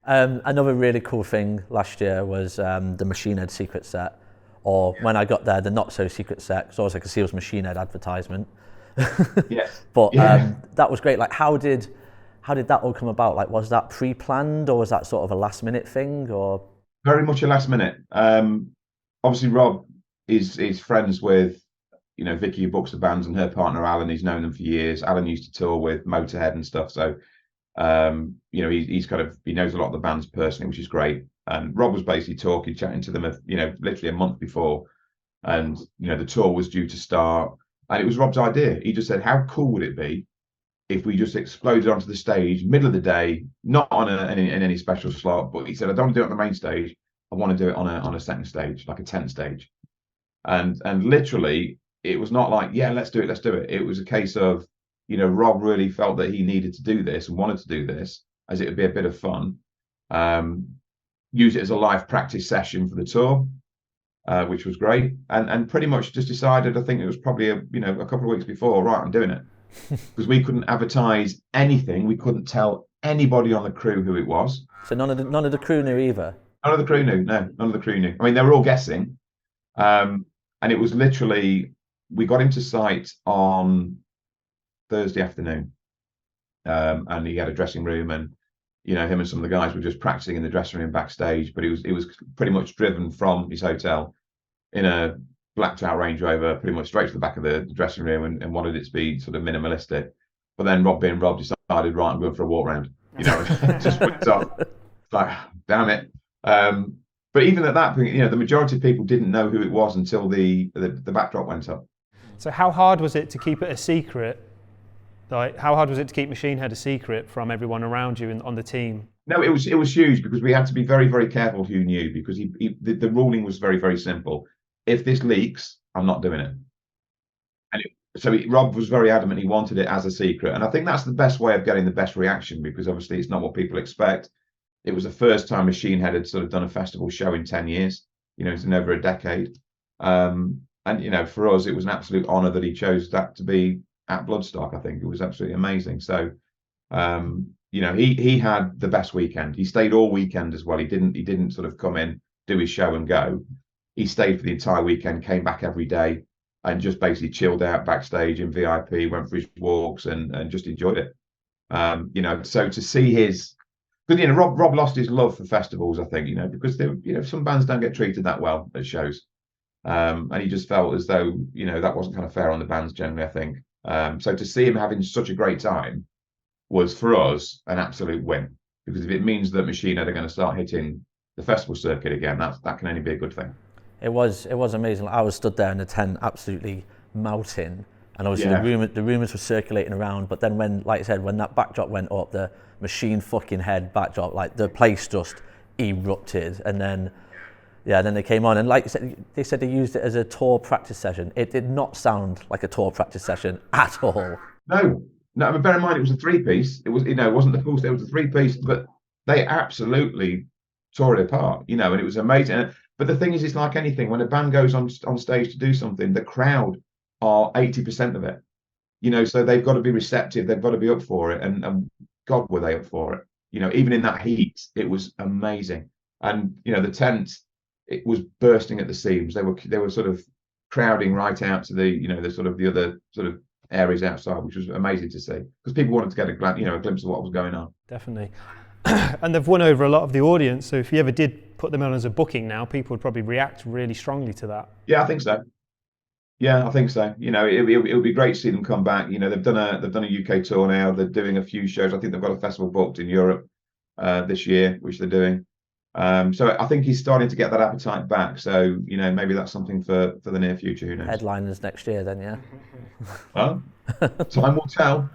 Another really cool thing last year was the Machine Head secret set, or when I got there, the not so secret set. So all I could see was Machine Head advertisement. Yes. But Yeah. that was great. Like, how did that all come about? Like, was that pre-planned, or was that sort of a last-minute thing? Or Very much a last minute. Obviously, Rob is friends with, Vicky who books the bands and her partner Alan. He's known them for years. Alan used to tour with Motorhead and stuff. So, he's he knows a lot of the bands personally, which is great. And Rob was basically chatting to them, literally a month before. And, the tour was due to start. And it was Rob's idea. He just said, how cool would it be if we just exploded onto the stage, middle of the day, not on in any special slot, but he said, I don't want to do it on the main stage. I want to do it on a second stage, like a tent stage. And literally, it was not like, yeah, let's do it, let's do it. It was a case of, Rob really felt that he needed to do this and wanted to do this, as it would be a bit of fun. Use it as a live practice session for the tour, which was great. And pretty much just decided, I think it was probably a couple of weeks before, right, I'm doing it. Because we couldn't advertise anything. We couldn't tell anybody on the crew who it was. so none of the crew knew either. None of the crew knew. No, none of the crew knew. I mean, they were all guessing. And it was literally, we got him to site on Thursday afternoon. And he had a dressing room, and him and some of the guys were just practicing in the dressing room backstage. But it was pretty much driven from his hotel in a blacked out Range Rover, pretty much straight to the back of the dressing room, and wanted it to be sort of minimalistic. But then Rob, being Rob, decided, right, I'm going for a walk round. Just put it on. It's like, damn it. But even at that point, the majority of people didn't know who it was until the backdrop went up. So how hard was it to keep it a secret? Like, how hard was it to keep Machine Head a secret from everyone around you and on the team? No, it was huge, because we had to be very, very careful who knew, because the ruling was very, very simple. If this leaks, I'm not doing it. And Rob was very adamant he wanted it as a secret. And I think that's the best way of getting the best reaction, because obviously it's not what people expect. It was the first time Machine Head had sort of done a festival show in 10 years, it's in over a decade. And, for us, it was an absolute honour that he chose that to be at Bloodstock. I think it was absolutely amazing. So, he had the best weekend. He stayed all weekend as well. He didn't sort of come in, do his show and go. He stayed for the entire weekend, came back every day, and just basically chilled out backstage in VIP, went for his walks, and just enjoyed it. So to see because Rob lost his love for festivals, I think, because some bands don't get treated that well at shows, and he just felt as though that wasn't kind of fair on the bands generally, I think. So to see him having such a great time was, for us, an absolute win, because if it means that Machine Head are going to start hitting the festival circuit again, that can only be a good thing. It was amazing. I was stood there in the tent, absolutely melting, and obviously the rumors were circulating around. But then when, like I said, when that backdrop went up, the Machine fucking Head backdrop, like, the place just erupted. And then they came on, and like you said, they said they used it as a tour practice session. It did not sound like a tour practice session at all. No. I mean, bear in mind, it was a three-piece. It was, it wasn't the full. It was a three-piece, but they absolutely tore it apart. And it was amazing. But the thing is, it's like anything. When a band goes on stage to do something, the crowd are 80% of it. So they've got to be receptive. They've got to be up for it. And God, were they up for it? Even in that heat, it was amazing. And the tent, it was bursting at the seams. They were sort of crowding right out to the other sort of areas outside, which was amazing to see, because people wanted to get a glimpse of what was going on. Definitely. And they've won over a lot of the audience. So if you ever did put them on as a booking now, people would probably react really strongly to that. Yeah, I think so. It would be great to see them come back. They've done a UK tour now. They're doing a few shows. I think they've got a festival booked in Europe this year, which they're doing. So I think he's starting to get that appetite back. So maybe that's something for the near future. Who knows? Headliners next year, then, yeah. Well, time will tell.